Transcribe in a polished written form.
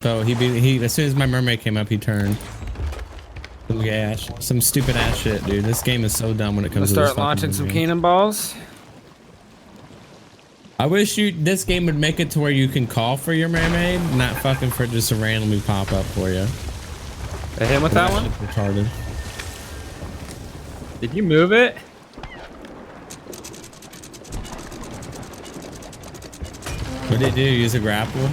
So he as soon as my mermaid came up, he turned. Some stupid ass shit, dude. This game is so dumb when it comes to this start launching some mermaid. cannonballs. I wish this game would make it to where you can call for your mermaid, not fucking for just to randomly pop up for you. I hit him with that one. Retarded. Did you move it? What did he do? Use a grapple?